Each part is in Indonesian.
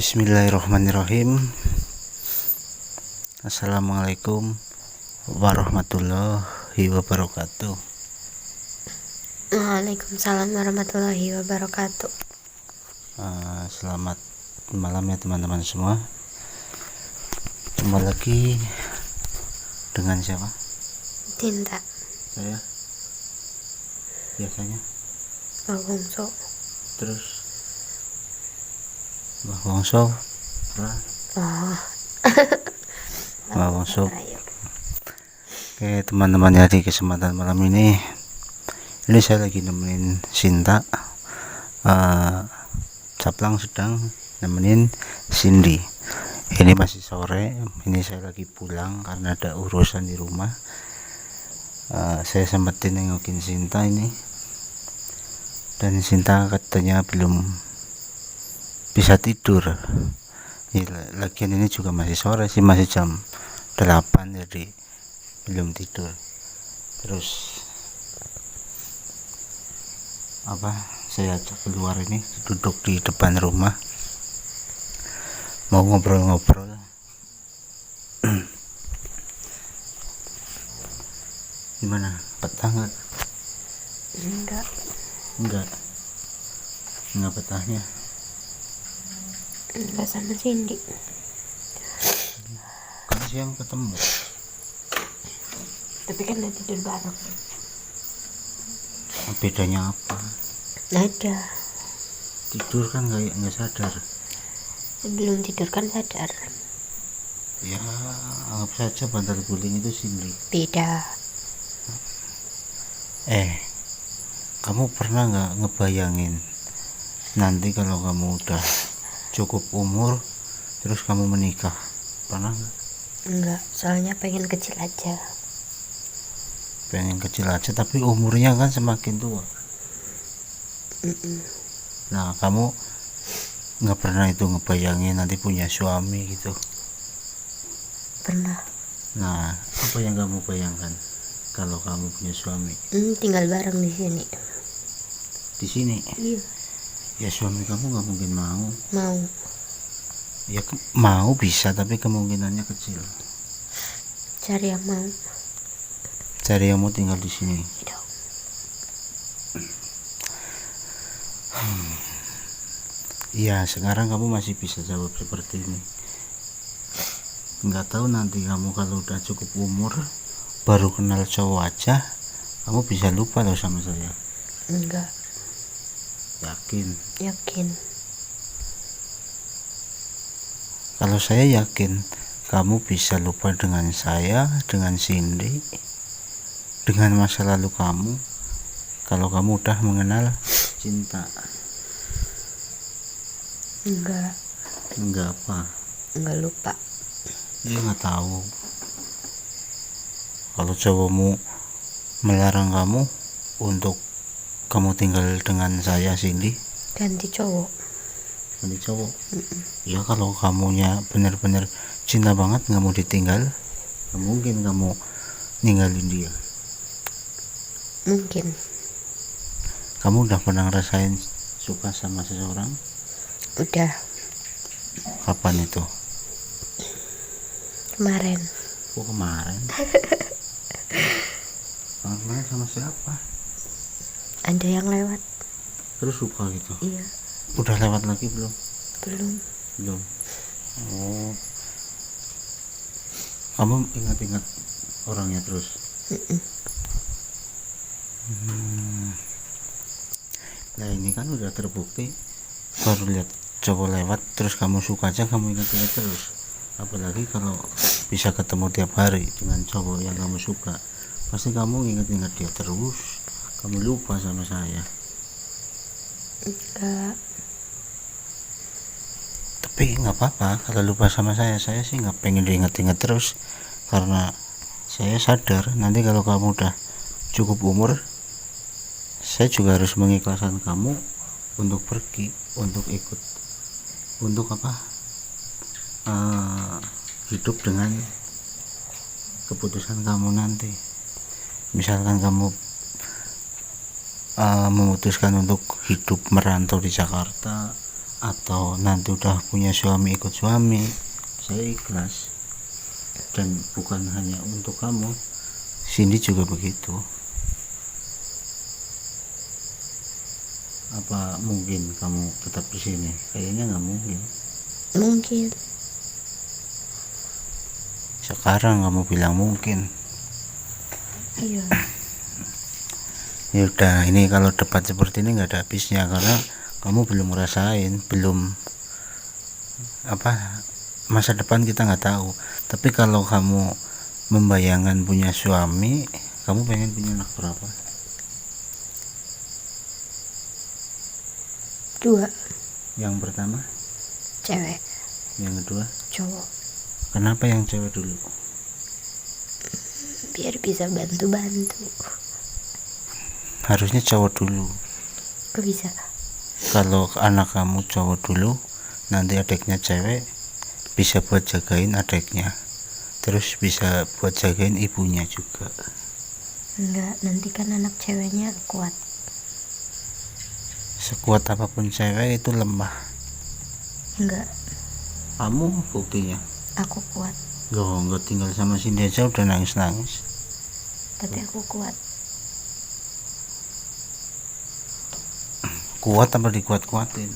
Bismillahirrahmanirrahim. Assalamualaikum warahmatullahi wabarakatuh. Waalaikumsalam warahmatullahi wabarakatuh. Selamat malam ya teman-teman semua. Jumpa lagi dengan siapa? Tinta Saya biasanya. Mbak Wongso. Terus Mbak Wongso. Mbak Wongso. Oke teman-teman ya, di kesempatan malam ini saya lagi nemenin Sinta. Caplang sedang nemenin Cindy. Ini masih sore, ini saya lagi pulang karena ada urusan di rumah. Saya sempetin nengokin Sinta ini, dan Sinta katanya belum bisa tidur ya, lagian ini juga masih sore sih, masih jam 8, jadi belum tidur. Terus saya ajak keluar ini, duduk di depan rumah mau ngobrol-ngobrol. Gimana, betah nggak? Enggak betahnya. Enggak sama Cindy. Kan siang ketemu. Tapi kan udah tidur bareng. Bedanya apa? Ada. Tidur kan nggak sadar. Sebelum tidur kan sadar. Ya anggap saja bantal guling itu Cindy. Beda. Kamu pernah nggak ngebayangin nanti kalau kamu udah cukup umur terus kamu menikah? Pernah nggak? Enggak, soalnya pengen kecil aja. Pengen kecil aja tapi umurnya kan semakin tua. Nah kamu nggak pernah itu ngebayangin nanti punya suami gitu? Pernah. Nah apa yang kamu bayangkan kalau kamu punya suami? Tinggal bareng di sini. Di sini? Iya. Ya suami kamu nggak mungkin mau. Ya mau bisa, tapi kemungkinannya kecil. Cari yang mau. Cari yang mau tinggal di sini. Iya, sekarang kamu masih bisa jawab seperti ini. Nggak tahu nanti kamu kalau udah cukup umur, baru kenal cowok aja, kamu bisa lupa loh sama saya. Enggak. Yakin. Kalau saya yakin kamu bisa lupa dengan saya, dengan Cindy, dengan masa lalu kamu, kalau kamu udah mengenal cinta. Enggak apa? Enggak lupa. Ya nggak tahu. Kalau cowokmu melarang kamu untuk kamu tinggal dengan saya Cindy, Ganti cowok. Ya kalau kamunya benar-benar cinta banget, nggak mau ditinggal, nggak mungkin kamu ninggalin dia. Mungkin. Kamu udah pernah ngerasain suka sama seseorang? Udah. Kapan itu? Kemarin. Kemarin? Kemarin sama siapa? Ada yang lewat. Terus suka gitu? Iya. Udah lewat lagi belum? Belum. Oh, kamu ingat-ingat orangnya terus? Nah ini kan udah terbukti, baru lihat cowok lewat terus kamu suka aja, kamu ingat-ingat terus. Apalagi kalau bisa ketemu tiap hari dengan cowok yang kamu suka, pasti kamu ingat-ingat dia terus, kamu lupa sama saya. Enggak. Tapi nggak apa-apa kalau lupa sama saya sih nggak pengen diingat-ingat terus, karena saya sadar nanti kalau kamu udah cukup umur, saya juga harus mengikhlaskan kamu untuk pergi, untuk ikut, untuk hidup dengan keputusan kamu nanti. Misalkan kamu memutuskan untuk hidup merantau di Jakarta atau nanti udah punya suami ikut suami, saya ikhlas. Dan bukan hanya untuk kamu, Cindy juga begitu. Apa mungkin kamu tetap di sini? Kayaknya nggak mungkin. Mungkin. Sekarang kamu bilang mungkin. Iya. Ya udah, ini kalau debat seperti ini nggak ada habisnya karena kamu belum ngerasain, belum masa depan kita nggak tahu. Tapi kalau kamu membayangkan punya suami, kamu pengen punya anak berapa? 2. Yang pertama Cewek. yang kedua Cowok. kenapa yang cewek dulu? Biar bisa bantu-bantu. Harusnya cowok dulu. Kok bisa? Kalau anak kamu cowok dulu, nanti adiknya cewek bisa buat jagain adiknya, terus bisa buat jagain ibunya juga. Enggak, nanti kan anak ceweknya kuat. Sekuat apapun cewek itu lemah. Enggak, Kamu buktinya aku kuat. nggak tinggal sama Cindy aja udah nangis-nangis. Tapi aku kuat. Kuat apa dikuat-kuatin?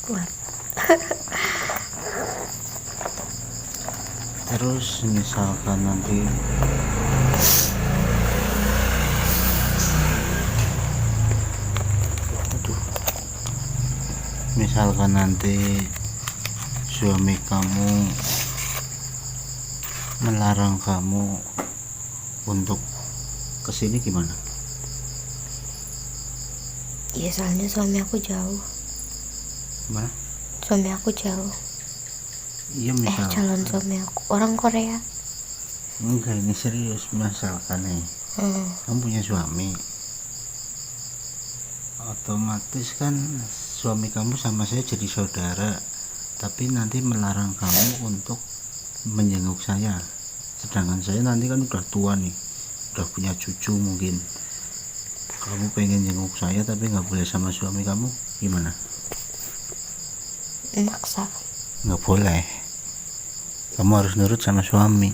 Kuat. Terus misalkan nanti suami kamu melarang kamu untuk kesini gimana? Iya, soalnya suami aku jauh. Gimana? Suami aku jauh. Iya misal. Calon suami aku orang Korea. Enggak, ini serius. Misalkan nih kamu punya suami, otomatis kan suami kamu sama saya jadi saudara, tapi nanti melarang kamu untuk menjenguk saya, sedangkan saya nanti kan udah tua nih, udah punya cucu. Mungkin kamu pengen jenguk saya tapi nggak boleh sama suami kamu, gimana? Maksa. Nggak boleh, kamu harus nurut sama suami.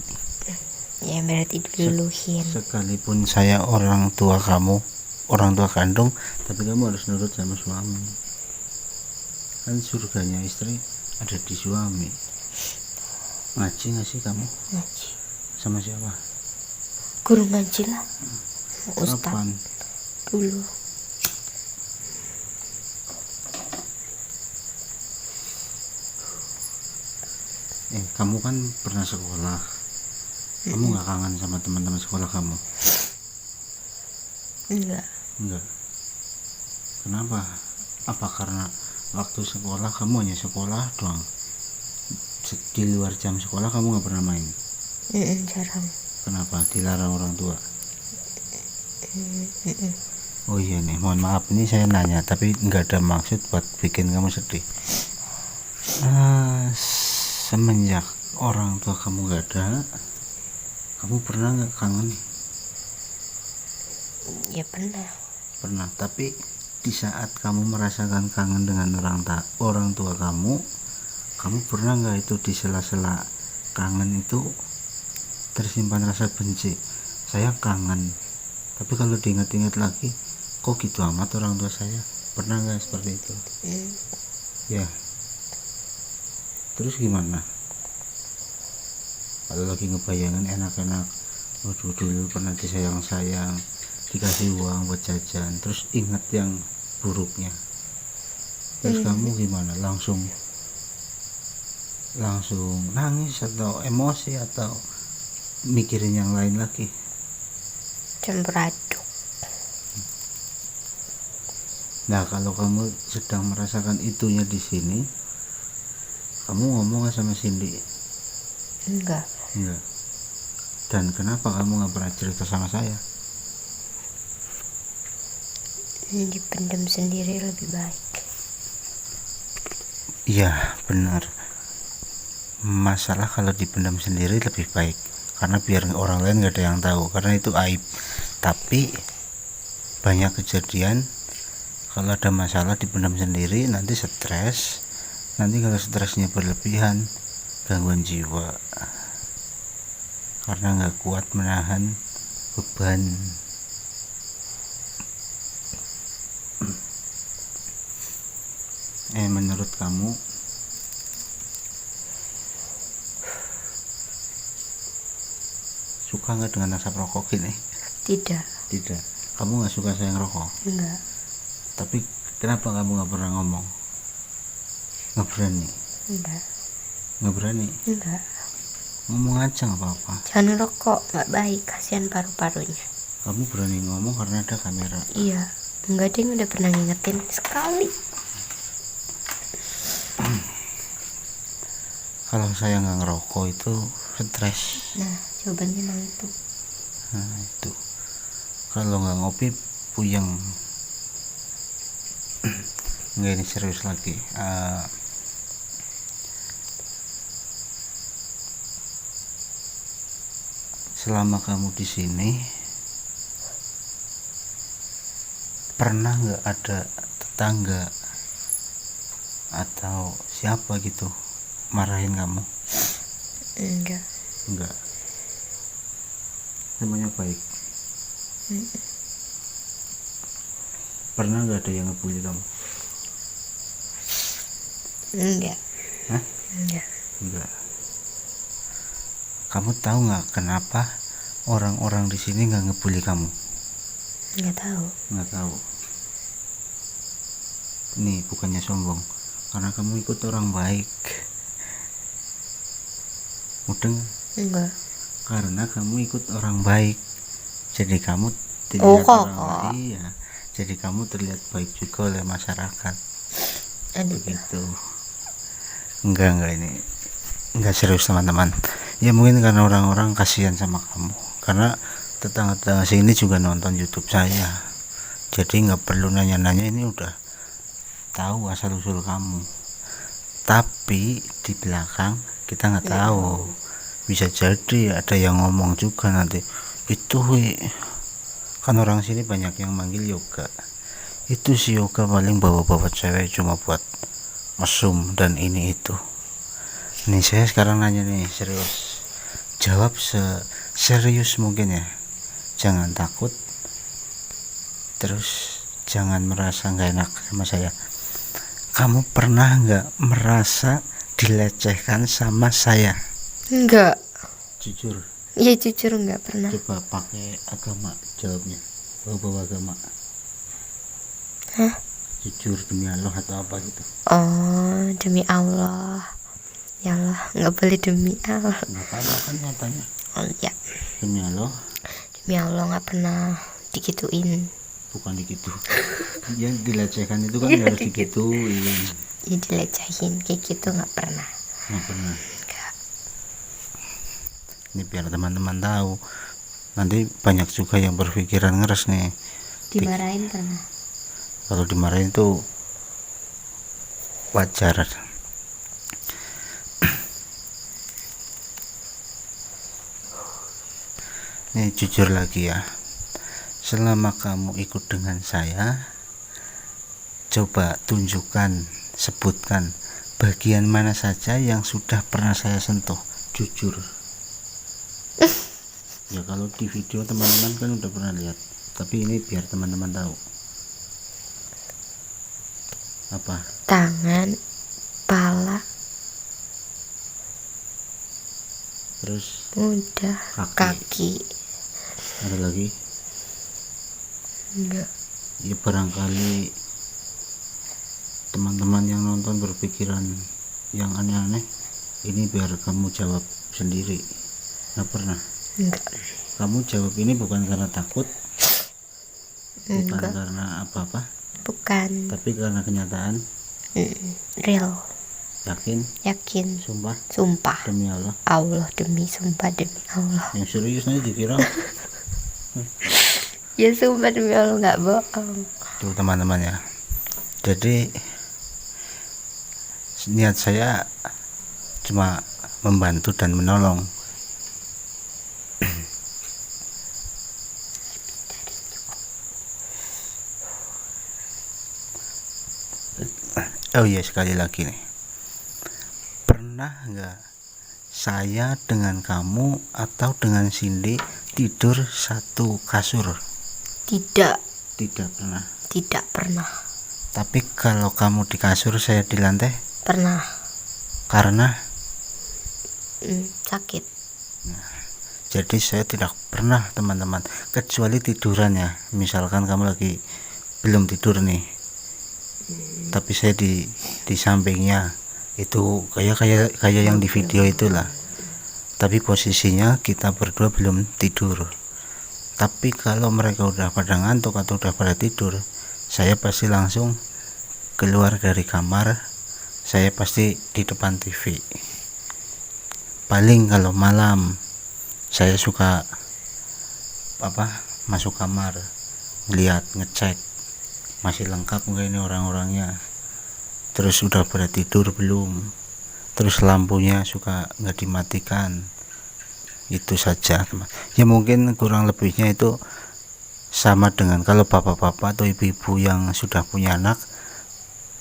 Ya berarti diluluhin. Sekalipun saya orang tua kamu, orang tua kandung, tapi kamu harus nurut sama suami. Kan surganya istri ada di suami. Ngaji nggak sih kamu? Ngaji. Sama siapa? Guru ngaji lah. Ustaz. Kapan? Dulu. Kamu kan pernah sekolah. Kamu nggak kangen sama teman-teman sekolah kamu? Enggak. Enggak. Kenapa? Apa karena waktu sekolah kamu hanya sekolah doang? Di luar jam sekolah kamu nggak pernah main? Jarang. Kenapa? Dilarang orang tua? Oh iya nih, mohon maaf ini saya nanya, tapi nggak ada maksud buat bikin kamu sedih. Semenjak orang tua kamu nggak ada, kamu pernah nggak kangen? Ya pernah. Pernah, tapi di saat kamu merasakan kangen dengan orang tua kamu pernah nggak itu di sela-sela kangen itu tersimpan rasa benci? Saya kangen, tapi kalau diingat-ingat lagi, kok gitu amat orang tua saya? Pernah nggak seperti itu? Ya. Terus gimana? Kalau lagi ngebayangin enak-enak, waduh dulu pernah disayang-sayang, dikasih uang buat jajan, terus ingat yang buruknya, terus kamu gimana? Langsung nangis atau emosi atau mikirin yang lain lagi? Campur aduk. Nah, kalau kamu sedang merasakan itunya di sini, kamu ngomong nggak sama Cindy? Enggak. Dan kenapa kamu nggak pernah cerita sama saya? Dipendam sendiri lebih baik. Iya benar, masalah kalau dipendam sendiri lebih baik, karena biar orang lain nggak ada yang tahu, karena itu aib. Tapi banyak kejadian Kalau ada masalah dipendam sendiri, nanti stres. Nanti kalau stresnya berlebihan, gangguan jiwa, karena nggak kuat menahan beban. Menurut kamu suka nggak dengan asap rokok gini? Tidak. Tidak. Kamu nggak suka saya ngerokok? Enggak. Tapi kenapa kamu nggak pernah ngomong? Nggak berani? Enggak. Nggak berani? Enggak. Ngomong aja nggak apa-apa. Jangan rokok, nggak baik, kasihan paru-parunya. Kamu berani ngomong karena ada kamera. Iya. Enggak, dia udah pernah ngingetin sekali. Kalau saya nggak ngerokok itu stres. Nah, jawabannya emang itu. Nah itu, kalau nggak ngopi puyeng. Nggak, ini serius lagi. Selama kamu di sini, pernah nggak ada tetangga atau siapa gitu marahin kamu? Enggak. Enggak. Semuanya baik. Pernah nggak ada yang ngebully kamu? Enggak. Hah? Enggak. Enggak. Kamu tahu nggak kenapa orang-orang di sini nggak ngebully kamu? Enggak tahu. Nggak tahu. Nih bukannya sombong, karena kamu ikut orang baik. Mudeng? Enggak. Karena kamu ikut orang baik, jadi kamu Oh, terlihat kok. orang baik. Iya, jadi kamu terlihat baik juga oleh masyarakat. Aduh. Begitu. Enggak ini enggak serius teman-teman. Ya mungkin karena orang-orang kasihan sama kamu, karena tetangga-tetangga sini juga nonton YouTube saya, jadi nggak perlu nanya-nanya, ini udah tahu asal usul kamu. Tapi di belakang kita nggak tahu, bisa jadi ada yang ngomong juga nanti, itu kan orang sini banyak yang manggil yoga, itu si yoga paling bawa-bawa cewek cuma buat mesum dan ini itu. Nih saya sekarang nanya nih, serius, jawab serius mungkin ya, jangan takut, terus jangan merasa nggak enak sama saya. Kamu pernah nggak merasa dilecehkan sama saya? Enggak. Jujur. Iya, jujur enggak pernah. Coba pakai agama jawabnya, bawa agama. Hah? Jujur demi Allah atau apa gitu? Oh, demi Allah. Ya Allah, nggak boleh demi Allah. Nggak apa-apa kan nyatanya. Oh ya, Demi Allah. demi Allah nggak pernah digituin. Bukan digitu. Yang dilecehkan itu kan harus digituin. Ya dilecehin kayak gitu nggak pernah. Nggak pernah. Enggak. Ini biar teman-teman tahu. Nanti banyak juga yang berpikiran ngeres nih. Dimarahin pernah. Kalau dimarahin itu wajar. Nih jujur lagi ya, selama kamu ikut dengan saya, coba tunjukkan, sebutkan bagian mana saja yang sudah pernah saya sentuh. Jujur. Ya kalau di video teman-teman kan udah pernah lihat, tapi ini biar teman-teman tahu. Apa? Tangan, pala, Terus udah, kaki. ada lagi? Enggak. Ya barangkali teman-teman yang nonton berpikiran yang aneh-aneh, ini biar kamu jawab sendiri. Nggak pernah. Enggak. Kamu jawab ini bukan karena takut, bukan Enggak. karena apa-apa, Bukan. tapi karena kenyataan. Real. Yakin? Yakin. Sumpah Sumpah. demi Allah. Allah, demi sumpah demi Allah. Yang serius nanti dikira. Ya sumpah demi Allah nggak bohong. Tuh teman-teman ya, jadi niat saya cuma membantu dan menolong. Oh iya, sekali lagi nih, pernah nggak saya dengan kamu atau dengan Cindy tidur satu kasur? Tidak, Tidak pernah. tidak pernah. Tapi kalau kamu di kasur, saya di lantai, Pernah. karena Sakit. jadi saya tidak pernah teman-teman, kecuali tiduran ya. Misalkan kamu lagi belum tidur nih, tapi saya di sampingnya, itu kayak yang di video itulah, tapi posisinya kita berdua belum tidur. Tapi kalau mereka udah pada ngantuk atau udah pada tidur, saya pasti langsung keluar dari kamar, saya pasti di depan TV. Paling kalau malam saya suka masuk kamar, lihat, ngecek masih lengkap nggak ini orang-orangnya, terus udah pada tidur belum, terus lampunya suka nggak dimatikan. Itu saja teman. Ya mungkin kurang lebihnya itu sama dengan kalau bapak-bapak atau ibu-ibu yang sudah punya anak,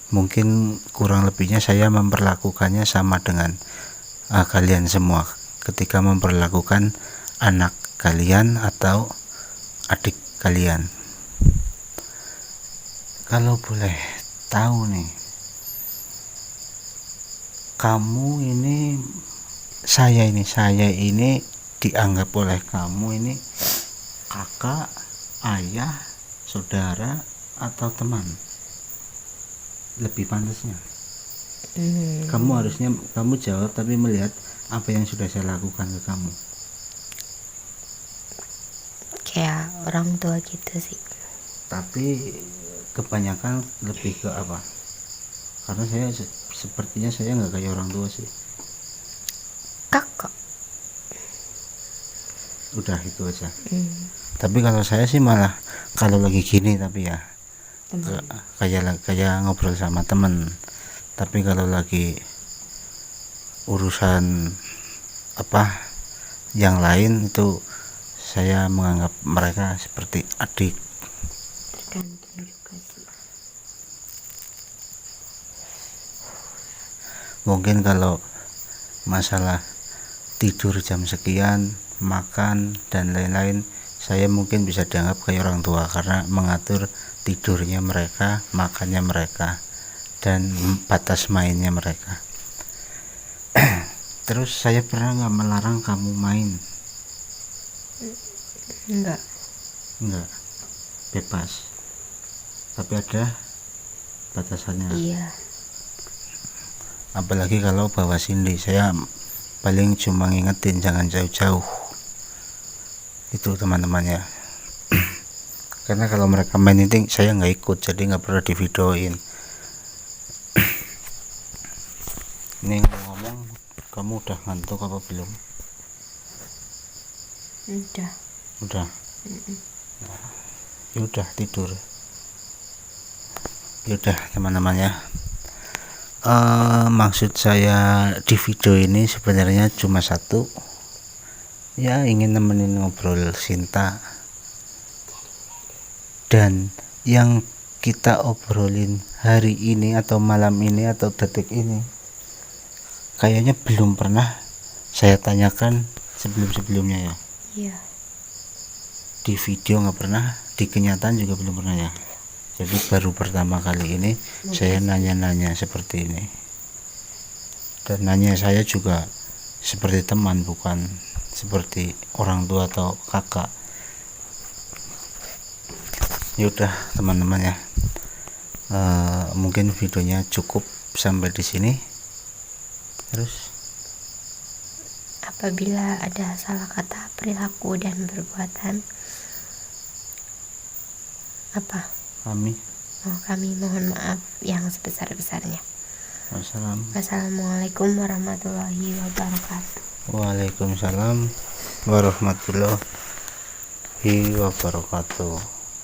mungkin kurang lebihnya saya memperlakukannya sama dengan kalian semua ketika memperlakukan anak kalian atau adik kalian. Kalau boleh tahu nih, kamu ini, saya ini dianggap oleh kamu ini kakak, ayah, saudara, atau teman? Lebih pantasnya kamu jawab tapi melihat apa yang sudah saya lakukan ke kamu. Kayak orang tua gitu sih. Tapi kebanyakan lebih ke apa? Karena saya sepertinya saya nggak kayak orang tua sih. Kakak. Udah itu aja. Tapi kalau saya sih malah kalau lagi gini, tapi ya kayak ngobrol sama temen. Tapi kalau lagi urusan yang lain, itu saya menganggap mereka seperti adik. Tergantung juga sih. Mungkin kalau masalah tidur jam sekian, makan dan lain-lain, saya mungkin bisa dianggap kayak orang tua karena mengatur tidurnya mereka, makannya mereka, dan batas mainnya mereka. Terus saya pernah nggak melarang kamu main? Enggak. Bebas, tapi ada batasannya. Iya. Apalagi kalau bawa Cindy, saya paling cuma ngingetin jangan jauh-jauh, itu teman-temannya. Karena kalau mereka main itu saya nggak ikut, jadi nggak pernah divideoin. Ini ngomong, kamu udah ngantuk apa belum? Udah. Ya udah, tidur. Ya udah teman-teman ya. Maksud saya di video ini sebenarnya cuma satu, ya ingin nemenin ngobrol Sinta. Dan yang kita obrolin hari ini atau malam ini atau detik ini kayaknya belum pernah saya tanyakan sebelum-sebelumnya ya. Iya. Di video nggak pernah, di kenyataan juga belum pernah ya. Jadi baru pertama kali ini saya nanya-nanya seperti ini. Dan nanya saya juga seperti teman, bukan seperti orang tua atau kakak. Yaudah teman-teman ya, mungkin videonya cukup sampai di sini. Terus Apabila ada salah kata, perilaku, dan perbuatan, kami mohon maaf yang sebesar-besarnya. Wassalamualaikum warahmatullahi wabarakatuh. Waalaikumsalam warahmatullahi wabarakatuh.